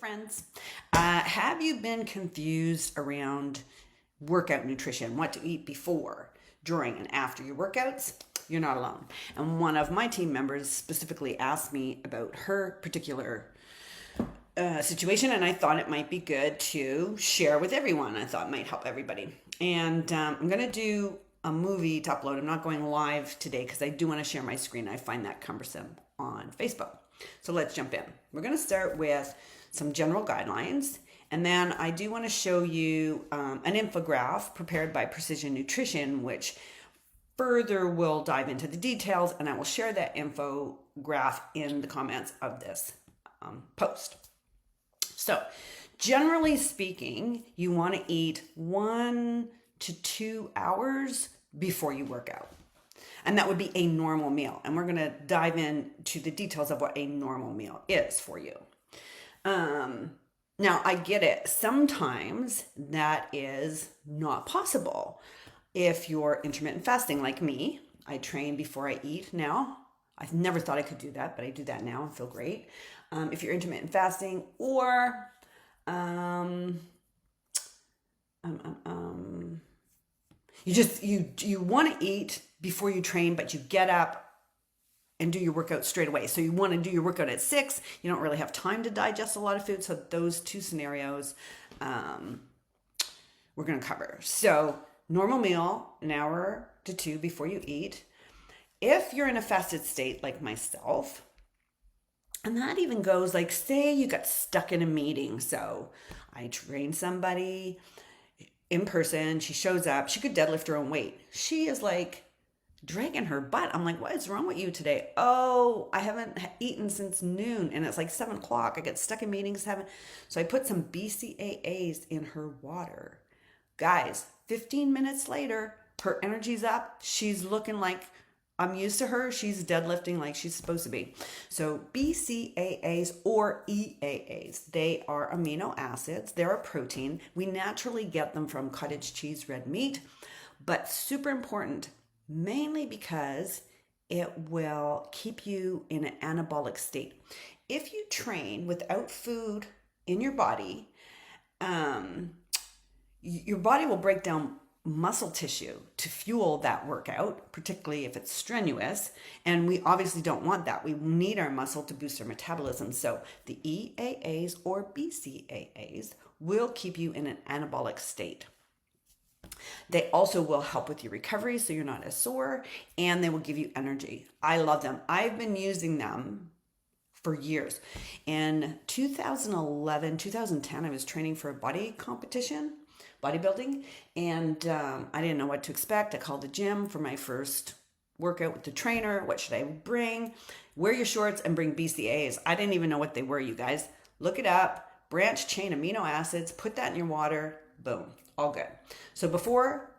friends. Have you been confused around workout nutrition, what to eat before, during, and after your workouts? You're not alone. And one of my team members specifically asked me about her particular situation, and I thought it might be good to share with everyone. I thought it might help everybody. And I'm going to do a movie to upload. I'm not going live today because I do want to share my screen. I find that cumbersome on Facebook. So let's jump in. We're going to start with some general guidelines, and then I do want to show you an infographic prepared by Precision Nutrition, which further will dive into the details, and I will share that infographic in the comments of this post. So generally speaking, you want to eat 1 to 2 hours before you work out. And that would be a normal meal. And we're going to dive into the details of what a normal meal is for you. Now, I get it. Sometimes that is not possible. If you're intermittent fasting like me, I train before I eat now. I've never thought I could do that, but I do that now and feel great. If you're intermittent fasting, or you want to eat before you train, but you get up and do your workout straight away. So you want to do your workout at 6. You don't really have time to digest a lot of food. So those two scenarios we're going to cover. So normal meal, an hour to 2 before you eat. If you're in a fasted state like myself, and that even goes like, say you got stuck in a meeting. So I train somebody in person. She shows up. She could deadlift her own weight. She is like dragging her butt. I'm like, what is wrong with you today? Oh, I haven't eaten since noon. And it's like 7 o'clock. I get stuck in meetings. So I put some BCAAs in her water. Guys, 15 minutes later, her energy's up. She's looking like I'm used to her. She's deadlifting like she's supposed to be. So BCAAs or EAAs, they are amino acids. They're a protein. We naturally get them from cottage cheese, red meat, but super important, mainly because it will keep you in an anabolic state. If you train without food in your body, your body will break down muscle tissue to fuel that workout, particularly if it's strenuous. And we obviously don't want that. We need our muscle to boost our metabolism. So the EAAs or BCAAs will keep you in an anabolic state. They also will help with your recovery so you're not as sore, and they will give you energy. I love them. I've been using them for years. In 2011, 2010, I was training for a body competition, bodybuilding, and I didn't know what to expect. I called the gym for my first workout with the trainer. What should I bring? Wear your shorts and bring BCAAs. I didn't even know what they were, you guys. Look it up. Branch chain amino acids. Put that in your water. Boom. All good. So before,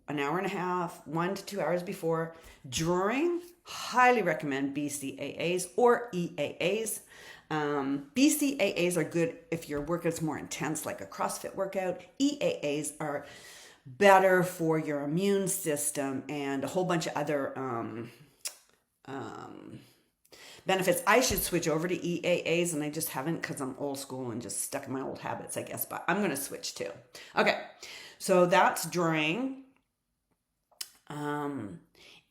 an hour and a half, 1 to 2 hours before. During, highly recommend BCAAs or EAAs. BCAAs are good if your workout's more intense, like a CrossFit workout. EAAs are better for your immune system and a whole bunch of other benefits. I should switch over to EAAs, and I just haven't because I'm old school and just stuck in my old habits, I guess, but I'm going to switch too. Okay, so that's during.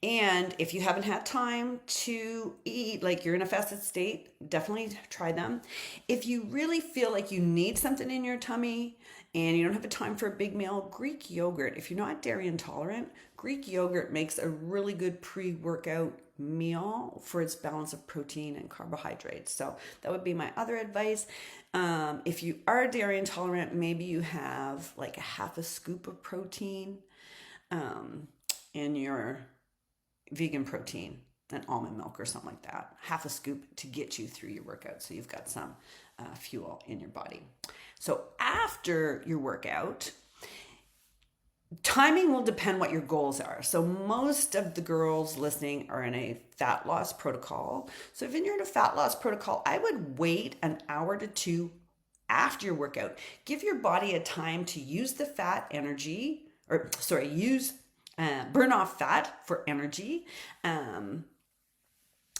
And if you haven't had time to eat, like you're in a fasted state, definitely try them. If you really feel like you need something in your tummy and you don't have the time for a big meal, Greek yogurt. If you're not dairy intolerant, Greek yogurt makes a really good pre-workout meal for its balance of protein and carbohydrates. So that would be my other advice. If you are dairy intolerant, maybe you have like a half a scoop of protein in your vegan protein and almond milk or something like that. Half a scoop to get you through your workout. So you've got some fuel in your body. So after your workout, timing will depend what your goals are. So most of the girls listening are in a fat loss protocol. So if you're in a fat loss protocol, I would wait an hour to 2 after your workout. Give your body a time to use the fat energy, burn off fat for energy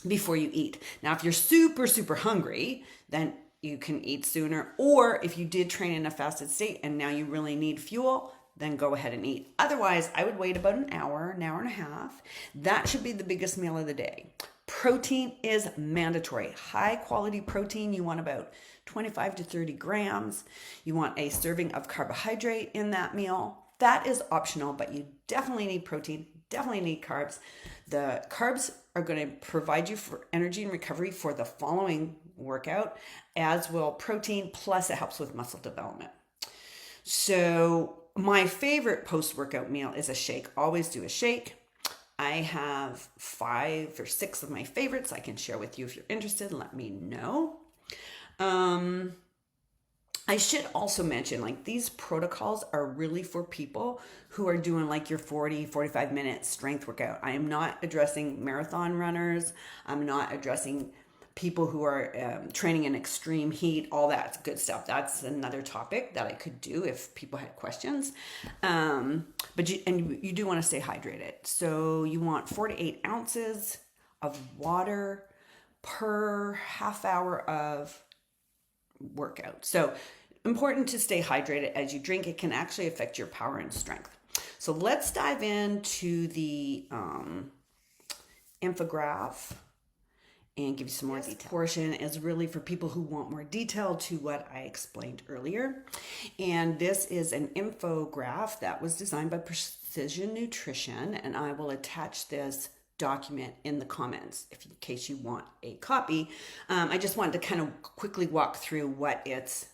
before you eat. Now, if you're super, super hungry, then you can eat sooner. Or if you did train in a fasted state and now you really need fuel, then go ahead and eat. Otherwise, I would wait about an hour and a half. That should be the biggest meal of the day. Protein is mandatory. High quality protein, you want about 25 to 30 grams. You want a serving of carbohydrate in that meal. That is optional, but you definitely need protein, definitely need carbs. The carbs are going to provide you for energy and recovery for the following workout, as will protein, plus it helps with muscle development. So my favorite post-workout meal is a shake. Always do a shake. I have 5 or 6 of my favorites I can share with you if you're interested. Let me know. I should also mention, like, these protocols are really for people who are doing like your 45 minute strength workout. I am not addressing marathon runners. I'm not addressing people who are training in extreme heat, all that good stuff. That's another topic that I could do if people had questions. But you do want to stay hydrated. So you want 4 to 8 ounces of water per half hour of workout. So important to stay hydrated as you drink. It can actually affect your power and strength. So let's dive into the infograph and give you some more detail. This portion is really for people who want more detail to what I explained earlier. And this is an infograph that was designed by Precision Nutrition, and I will attach this document in the comments in case you want a copy. I just wanted to kind of quickly walk through what it's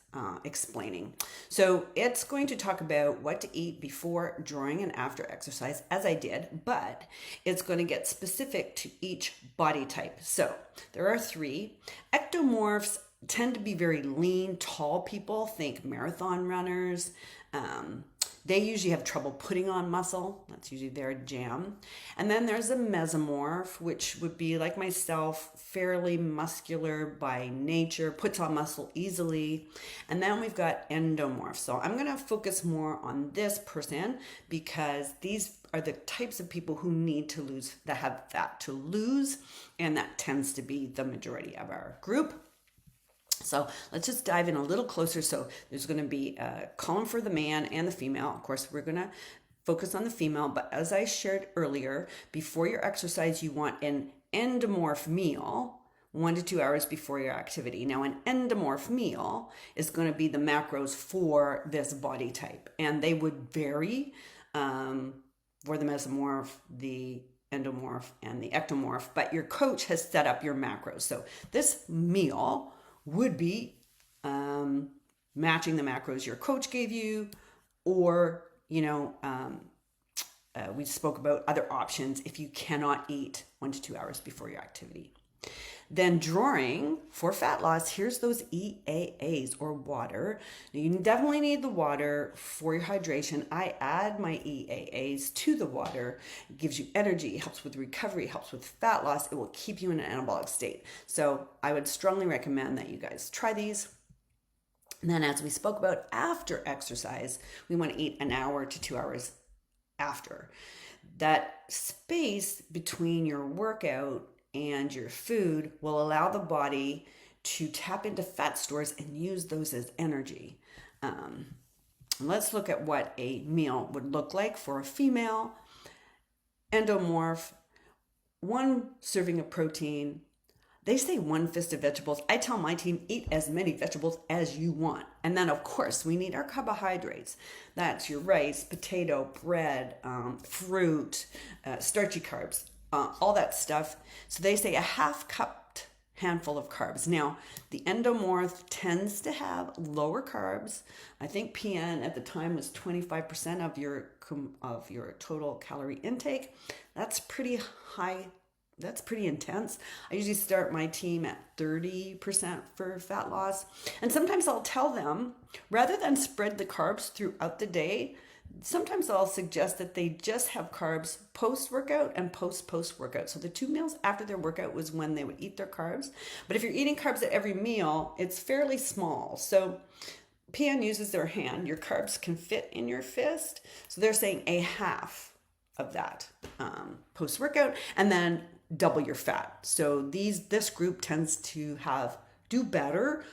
explaining. So it's going to talk about what to eat before, during, and after exercise, as I did, but it's going to get specific to each body type. So there are 3. Ectomorphs tend to be very lean, tall people. Think marathon runners. They usually have trouble putting on muscle. That's usually their jam. And then there's a mesomorph, which would be like myself, fairly muscular by nature, puts on muscle easily. And then we've got endomorph. So I'm going to focus more on this person because these are the types of people who need to lose, that have fat to lose. And that tends to be the majority of our group. So let's just dive in a little closer. So there's going to be a column for the man and the female. Of course, we're going to focus on the female, but as I shared earlier, before your exercise, you want an endomorph meal 1 to 2 hours before your activity. Now, an endomorph meal is going to be the macros for this body type, and they would vary for the mesomorph, the endomorph, and the ectomorph, but your coach has set up your macros. So this meal would be matching the macros your coach gave you, or, we spoke about other options if you cannot eat 1 to 2 hours before your activity. Then during, for fat loss, here's those EAAs, or water. Now, you definitely need the water for your hydration. I add my EAAs to the water. It gives you energy, helps with recovery, helps with fat loss. It will keep you in an anabolic state. So I would strongly recommend that you guys try these. And then, as we spoke about, after exercise, we want to eat 1 hour to 2 hours after. That space between your workout and your food will allow the body to tap into fat stores and use those as energy. Let's look at what a meal would look like for a female. Endomorph, 1 serving of protein. They say 1 fist of vegetables. I tell my team, eat as many vegetables as you want. And then, of course, we need our carbohydrates. That's your rice, potato, bread, fruit, starchy carbs, all that stuff. So they say a half-cupped handful of carbs. Now, the endomorph tends to have lower carbs. I think PN at the time was 25% of your total calorie intake. That's pretty high. That's pretty intense. I usually start my team at 30% for fat loss. And sometimes I'll tell them, rather than spread the carbs throughout the day, sometimes I'll suggest that they just have carbs post-workout and post-workout. So the 2 meals after their workout was when they would eat their carbs. But if you're eating carbs at every meal, it's fairly small. So PN uses their hand. Your carbs can fit in your fist. So they're saying a half of that post-workout, and then double your fat. So this group tends to do better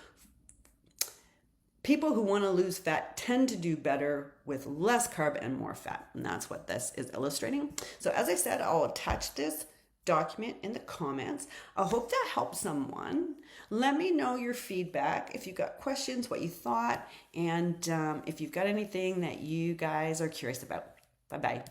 people who want to lose fat tend to do better with less carb and more fat. And that's what this is illustrating. So as I said, I'll attach this document in the comments. I hope that helps someone. Let me know your feedback, if you've got questions, what you thought, and if you've got anything that you guys are curious about. Bye-bye.